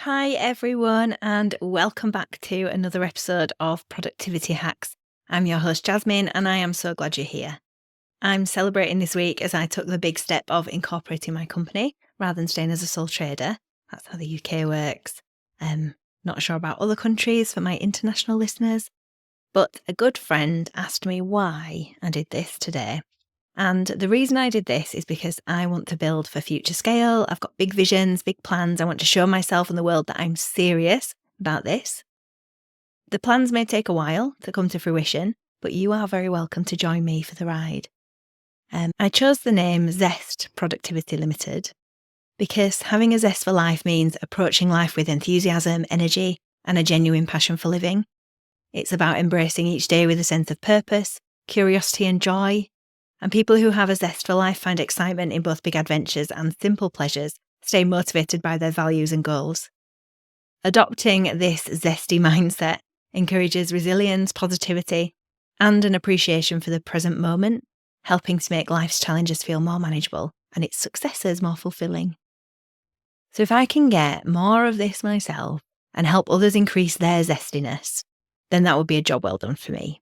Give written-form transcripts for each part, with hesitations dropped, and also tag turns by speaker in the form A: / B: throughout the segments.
A: Hi, everyone, and welcome back to another episode of Productivity Hacks. I'm your host, Jasmine, and I am so glad you're here. I'm celebrating this week as I took the big step of incorporating my company rather than staying as a sole trader. That's how the UK works. Not sure about other countries for my international listeners, but a good friend asked me why I did this today. And the reason I did this is because I want to build for future scale. I've got big visions, big plans. I want to show myself and the world that I'm serious about this. The plans may take a while to come to fruition, but you are very welcome to join me for the ride. I chose the name Zest Productivity Limited because having a zest for life means approaching life with enthusiasm, energy, and a genuine passion for living. It's about embracing each day with a sense of purpose, curiosity, and joy. And people who have a zest for life find excitement in both big adventures and simple pleasures, staying motivated by their values and goals. Adopting this zesty mindset encourages resilience, positivity, and an appreciation for the present moment, helping to make life's challenges feel more manageable and its successes more fulfilling. So if I can get more of this myself and help others increase their zestiness, then that would be a job well done for me.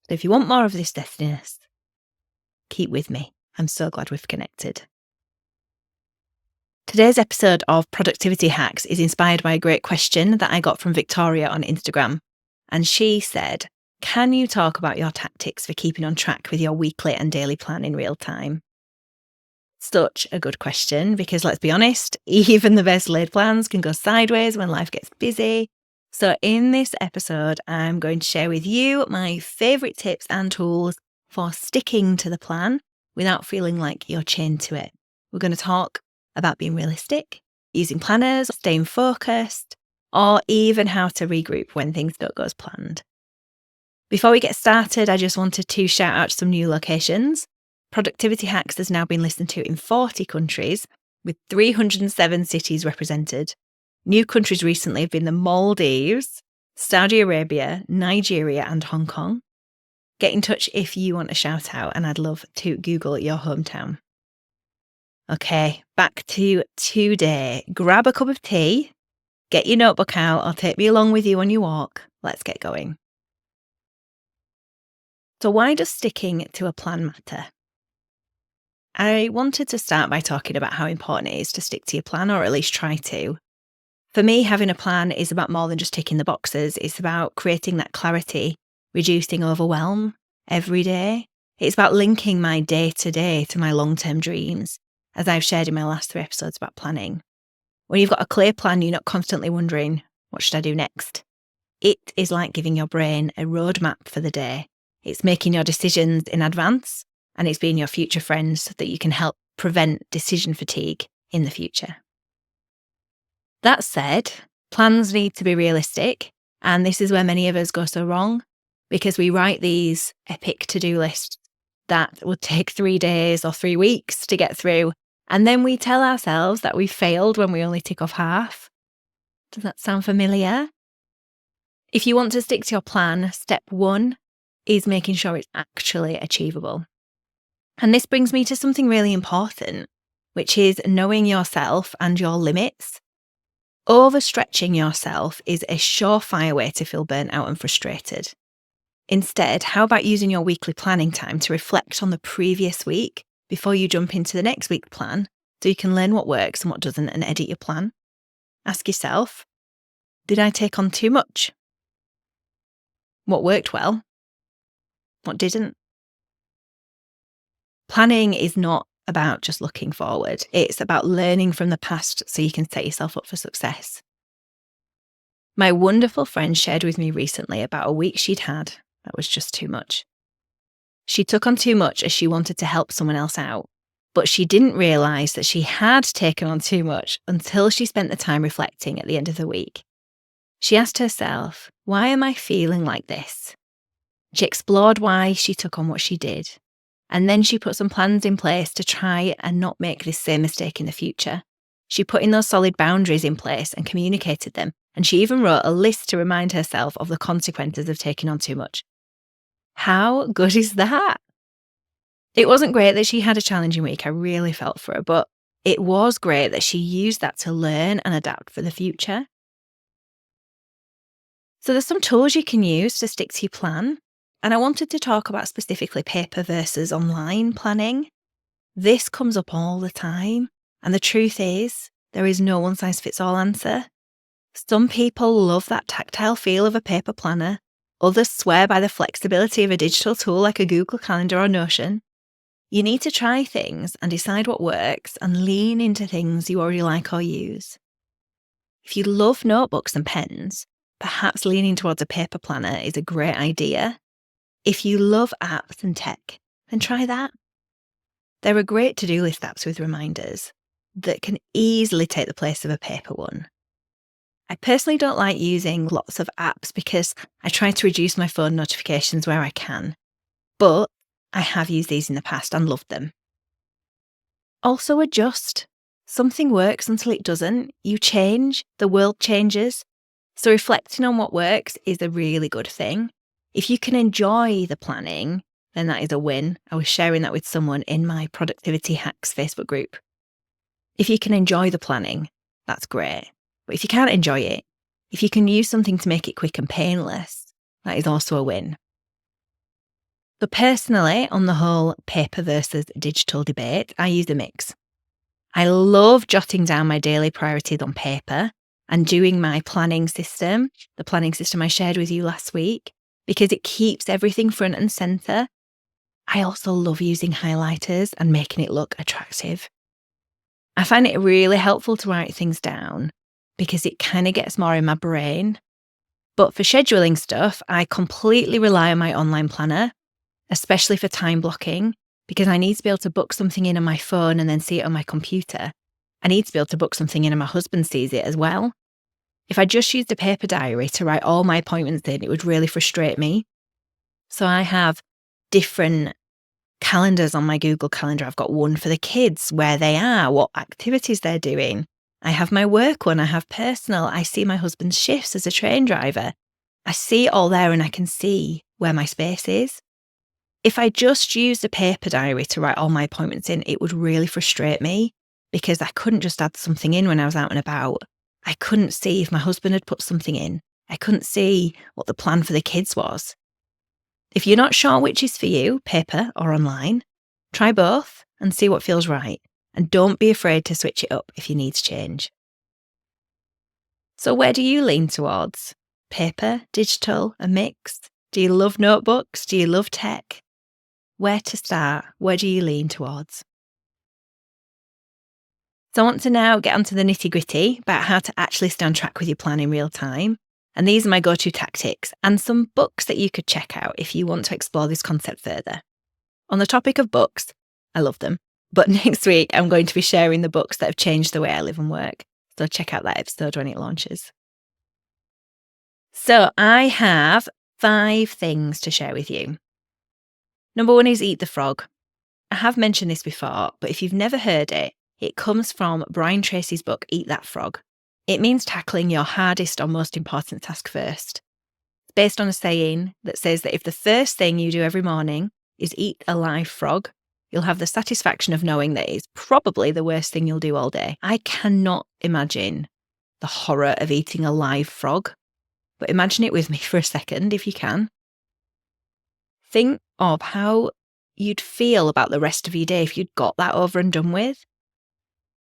A: So if you want more of this zestiness, keep with me. I'm so glad we've connected. Today's episode of Productivity Hacks is inspired by a great question that I got from Victoria on Instagram. And she said, can you talk about your tactics for keeping on track with your weekly and daily plan in real time? Such a good question, because let's be honest, even the best laid plans can go sideways when life gets busy. So in this episode, I'm going to share with you my favourite tips and tools for sticking to the plan without feeling like you're chained to it. We're going to talk about being realistic, using planners, staying focused, or even how to regroup when things don't go as planned. Before we get started, I just wanted to shout out some new locations. Productivity Hacks has now been listened to in 40 countries, with 307 cities represented. New countries recently have been the Maldives, Saudi Arabia, Nigeria, and Hong Kong. Get in touch if you want a shout out, and I'd love to Google your hometown. Okay, back to today. Grab a cup of tea, get your notebook out, or take me along with you on your walk. Let's get going. So why does sticking to a plan matter? I wanted to start by talking about how important it is to stick to your plan, or at least try to. For me, having a plan is about more than just ticking the boxes. It's about creating that clarity, reducing overwhelm every day. It's about linking my day-to-day to my long-term dreams, as I've shared in my last 3 episodes about planning. When you've got a clear plan, you're not constantly wondering, what should I do next? It is like giving your brain a roadmap for the day. It's making your decisions in advance, and it's being your future friend so that you can help prevent decision fatigue in the future. That said, plans need to be realistic, and this is where many of us go so wrong, because we write these epic to-do lists that would take 3 days or 3 weeks to get through, and then we tell ourselves that we failed when we only tick off half. Does that sound familiar? If you want to stick to your plan, step 1 is making sure it's actually achievable. And this brings me to something really important, which is knowing yourself and your limits. Overstretching yourself is a surefire way to feel burnt out and frustrated. Instead, how about using your weekly planning time to reflect on the previous week before you jump into the next week's plan, so you can learn what works and what doesn't and edit your plan? Ask yourself, did I take on too much? What worked well? What didn't? Planning is not about just looking forward. It's about learning from the past so you can set yourself up for success. My wonderful friend shared with me recently about a week she'd had that was just too much. She took on too much as she wanted to help someone else out, but she didn't realise that she had taken on too much until she spent the time reflecting at the end of the week. She asked herself, why am I feeling like this? She explored why she took on what she did. And then she put some plans in place to try and not make this same mistake in the future. She put in those solid boundaries in place and communicated them. And she even wrote a list to remind herself of the consequences of taking on too much. How good is that? It wasn't great that she had a challenging week. I really felt for her, but It was great that she used that to learn and adapt for the future. So there's some tools you can use to stick to your plan. And I wanted to talk about specifically paper versus online planning. This comes up all the time. And the truth is, there is no one-size-fits-all answer. Some people love that tactile feel of a paper planner. Others swear by the flexibility of a digital tool like a Google Calendar or Notion. You need to try things and decide what works and lean into things you already like or use. If you love notebooks and pens, perhaps leaning towards a paper planner is a great idea. If you love apps and tech, then try that. There are great to-do list apps with reminders that can easily take the place of a paper one. I personally don't like using lots of apps because I try to reduce my phone notifications where I can, but I have used these in the past and loved them. Also adjust. Something works until it doesn't. You change, the world changes. So reflecting on what works is a really good thing. If you can enjoy the planning, then that is a win. I was sharing that with someone in my Productivity Hacks Facebook group. If you can enjoy the planning, that's great. But if you can't enjoy it, if you can use something to make it quick and painless, that is also a win. But personally, on the whole paper versus digital debate, I use a mix. I love jotting down my daily priorities on paper and doing my planning system, the planning system I shared with you last week, because it keeps everything front and centre. I also love using highlighters and making it look attractive. I find it really helpful to write things down because it kind of gets more in my brain. But for scheduling stuff, I completely rely on my online planner, especially for time blocking, because I need to be able to book something in on my phone and then see it on my computer. I need to be able to book something in and my husband sees it as well. If I just used a paper diary to write all my appointments in, it would really frustrate me. So I have different calendars on my Google Calendar. I've got one for the kids, where they are, what activities they're doing. I have my work one, I have personal. I see my husband's shifts as a train driver. I see it all there and I can see where my space is. If I just used a paper diary to write all my appointments in, it would really frustrate me because I couldn't just add something in when I was out and about. I couldn't see if my husband had put something in. I couldn't see what the plan for the kids was. If you're not sure which is for you, paper or online, try both and see what feels right. And don't be afraid to switch it up if you need to change. So where do you lean towards? Paper, digital, a mix? Do you love notebooks? Do you love tech? Where to start? Where do you lean towards? So I want to now get onto the nitty-gritty about how to actually stay on track with your plan in real time. And these are my go-to tactics and some books that you could check out if you want to explore this concept further. On the topic of books, I love them. But next week, I'm going to be sharing the books that have changed the way I live and work. So check out that episode when it launches. So I have 5 things to share with you. Number 1 is Eat the Frog. I have mentioned this before, but if you've never heard it, it comes from Brian Tracy's book, Eat That Frog. It means tackling your hardest or most important task first. It's based on a saying that says that if the first thing you do every morning is eat a live frog, you'll have the satisfaction of knowing that it's probably the worst thing you'll do all day. I cannot imagine the horror of eating a live frog, but imagine it with me for a second if you can. Think of how you'd feel about the rest of your day if you'd got that over and done with.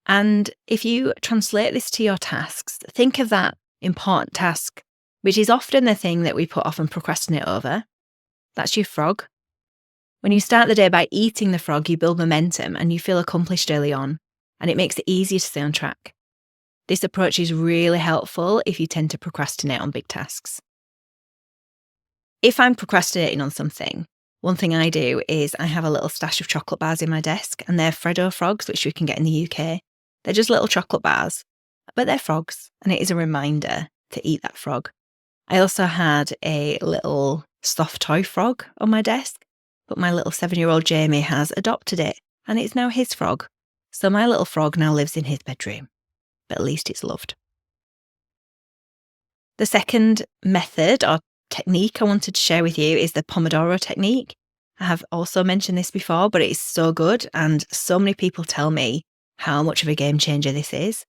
A: And if you translate this to your tasks, think of that important task, which is often the thing that we put off and procrastinate over. That's your frog. When you start the day by eating the frog, you build momentum and you feel accomplished early on, and it makes it easier to stay on track. This approach is really helpful if you tend to procrastinate on big tasks. If I'm procrastinating on something, one thing I do is I have a little stash of chocolate bars in my desk, and they're Freddo frogs, which we can get in the UK. They're just little chocolate bars, but they're frogs, and it is a reminder to eat that frog. I also had a little soft toy frog on my desk, but my little 7-year-old Jamie has adopted it, and it's now his frog. So my little frog now lives in his bedroom, but at least it's loved. The second method or technique I wanted to share with you is the Pomodoro technique. I have also mentioned this before, but it is so good, and so many people tell me how much of a game changer this is.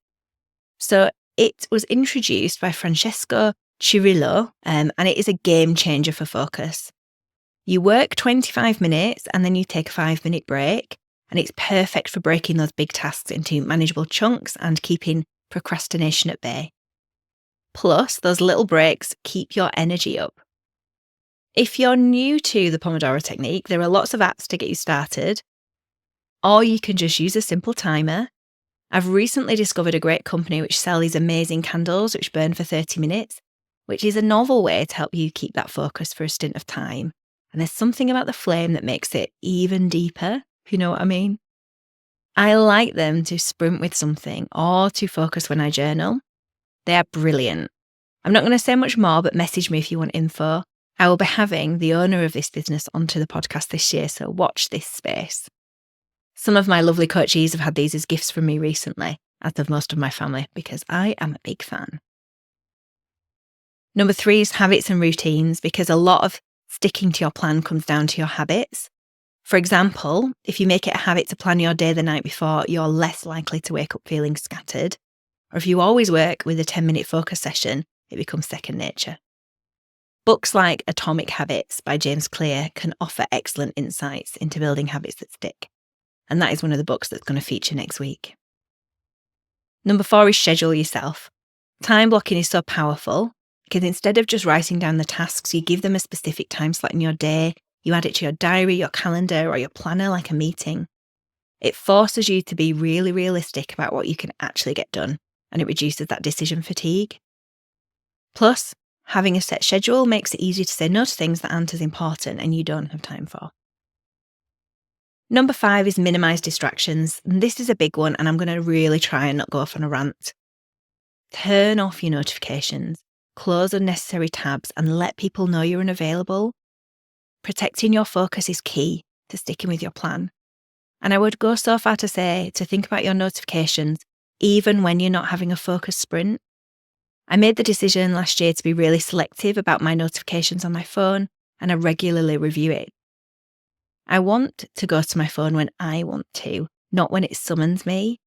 A: So it was introduced by Francesco Cirillo, and it is a game changer for focus. You work 25 minutes and then you take a 5-minute break, and it's perfect for breaking those big tasks into manageable chunks and keeping procrastination at bay. Plus, those little breaks keep your energy up. If you're new to the Pomodoro technique, there are lots of apps to get you started, or you can just use a simple timer. I've recently discovered a great company which sell these amazing candles which burn for 30 minutes, which is a novel way to help you keep that focus for a stint of time. And there's something about the flame that makes it even deeper, if you know what I mean. I like them to sprint with something or to focus when I journal. They are brilliant. I'm not going to say much more, but message me if you want info. I will be having the owner of this business onto the podcast this year, so watch this space. Some of my lovely coachees have had these as gifts from me recently, as have most of my family, because I am a big fan. Number 3 is habits and routines, because a lot of sticking to your plan comes down to your habits. For example, if you make it a habit to plan your day the night before, you're less likely to wake up feeling scattered. Or if you always work with a 10-minute focus session, it becomes second nature. Books like Atomic Habits by James Clear can offer excellent insights into building habits that stick. And that is one of the books that's going to feature next week. Number 4 is schedule yourself. Time blocking is so powerful because instead of just writing down the tasks, you give them a specific time slot in your day. You add it to your diary, your calendar, or your planner like a meeting. It forces you to be really realistic about what you can actually get done, and it reduces that decision fatigue. Plus, having a set schedule makes it easier to say no to things that aren't as important and you don't have time for. Number 5 is minimize distractions. And this is a big one, and I'm going to really try and not go off on a rant. Turn off your notifications, close unnecessary tabs, and let people know you're unavailable. Protecting your focus is key to sticking with your plan. And I would go so far to say to think about your notifications even when you're not having a focus sprint. I made the decision last year to be really selective about my notifications on my phone, and I regularly review it. I want to go to my phone when I want to, not when it summons me.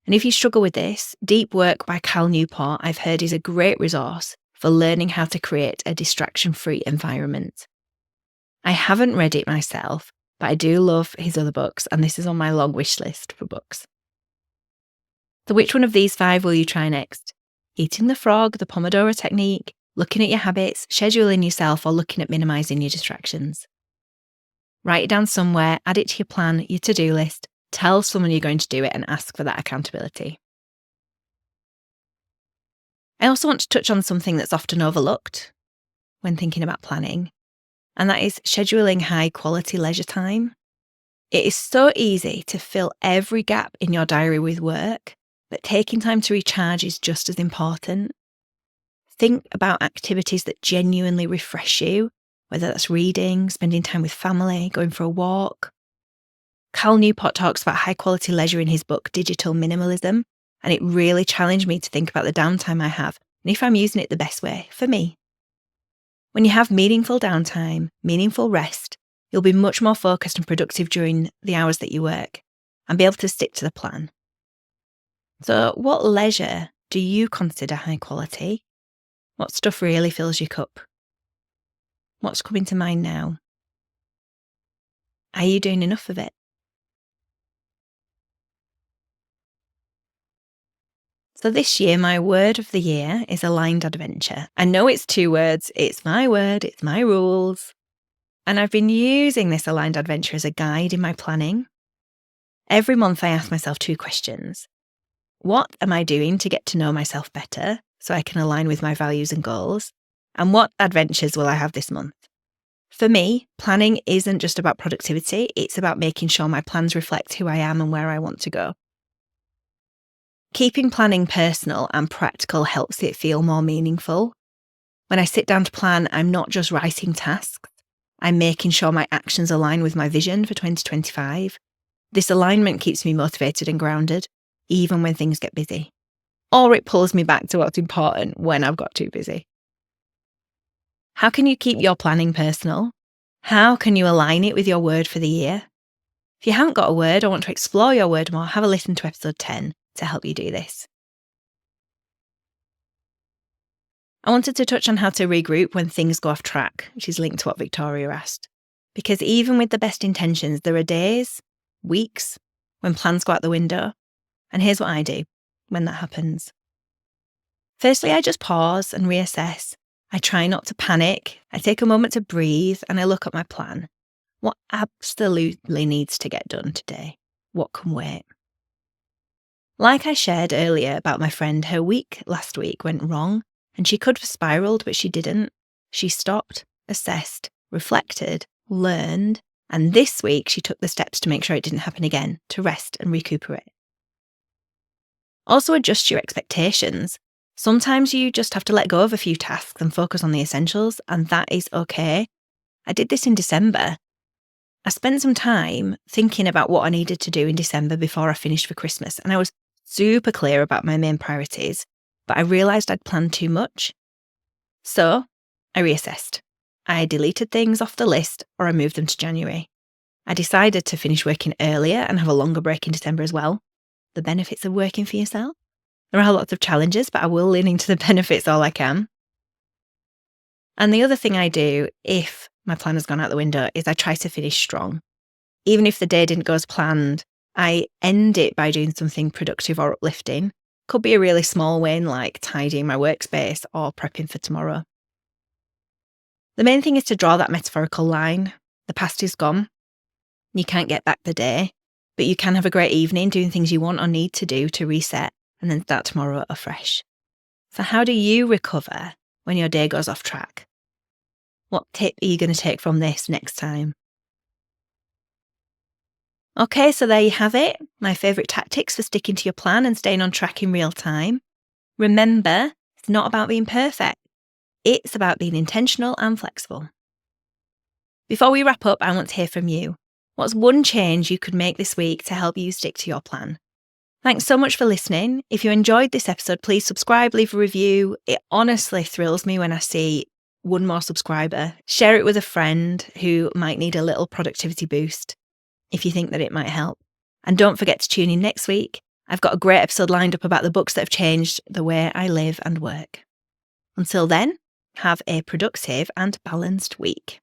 A: And if you struggle with this, Deep Work by Cal Newport I've heard is a great resource for learning how to create a distraction-free environment. I haven't read it myself, but I do love his other books, and this is on my long wish list for books. So which one of these 5 will you try next? Eating the frog, the Pomodoro technique, looking at your habits, scheduling yourself, or looking at minimizing your distractions? Write it down somewhere, add it to your plan, your to-do list, tell someone you're going to do it, and ask for that accountability. I also want to touch on something that's often overlooked when thinking about planning, and that is scheduling high-quality leisure time. It is so easy to fill every gap in your diary with work, but taking time to recharge is just as important. Think about activities that genuinely refresh you, whether that's reading, spending time with family, going for a walk. Cal Newport talks about high-quality leisure in his book, Digital Minimalism, and it really challenged me to think about the downtime I have and if I'm using it the best way for me. When you have meaningful downtime, meaningful rest, you'll be much more focused and productive during the hours that you work and be able to stick to the plan. So what leisure do you consider high quality? What stuff really fills your cup? What's coming to mind now? Are you doing enough of it? So this year, my word of the year is aligned adventure. I know it's 2 words. It's my word. It's my rules. And I've been using this aligned adventure as a guide in my planning. Every month I ask myself 2 questions. What am I doing to get to know myself better so I can align with my values and goals? And what adventures will I have this month? For me, planning isn't just about productivity. It's about making sure my plans reflect who I am and where I want to go. Keeping planning personal and practical helps it feel more meaningful. When I sit down to plan, I'm not just writing tasks. I'm making sure my actions align with my vision for 2025. This alignment keeps me motivated and grounded, even when things get busy. Or it pulls me back to what's important when I've got too busy. How can you keep your planning personal? How can you align it with your word for the year? If you haven't got a word or want to explore your word more, have a listen to episode 10 to help you do this. I wanted to touch on how to regroup when things go off track, which is linked to what Victoria asked. Because even with the best intentions, there are days, weeks, when plans go out the window. And here's what I do when that happens. Firstly, I just pause and reassess. I try not to panic. I take a moment to breathe and I look at my plan. What absolutely needs to get done today? What can wait? Like I shared earlier about my friend, her week last week went wrong and she could have spiraled, but she didn't. She stopped, assessed, reflected, learned, and this week she took the steps to make sure it didn't happen again, to rest and recuperate. Also, adjust your expectations. Sometimes you just have to let go of a few tasks and focus on the essentials, and that is okay. I did this in December. I spent some time thinking about what I needed to do in December before I finished for Christmas, and I was super clear about my main priorities, but I realised I'd planned too much. So I reassessed. I deleted things off the list or I moved them to January. I decided to finish working earlier and have a longer break in December as well. The benefits of working for yourself. There are lots of challenges, but I will lean into the benefits all I can. And the other thing I do, if my plan has gone out the window, is I try to finish strong. Even if the day didn't go as planned, I end it by doing something productive or uplifting. Could be a really small win, like tidying my workspace or prepping for tomorrow. The main thing is to draw that metaphorical line. The past is gone. You can't get back the day, but you can have a great evening doing things you want or need to do to reset and then start tomorrow afresh. So how do you recover when your day goes off track? What tip are you going to take from this next time? Okay, so there you have it. My favourite tactics for sticking to your plan and staying on track in real time. Remember, it's not about being perfect. It's about being intentional and flexible. Before we wrap up, I want to hear from you. What's one change you could make this week to help you stick to your plan? Thanks so much for listening. If you enjoyed this episode, please subscribe, leave a review. It honestly thrills me when I see one more subscriber. Share it with a friend who might need a little productivity boost if you think that it might help. And don't forget to tune in next week. I've got a great episode lined up about the books that have changed the way I live and work. Until then, have a productive and balanced week.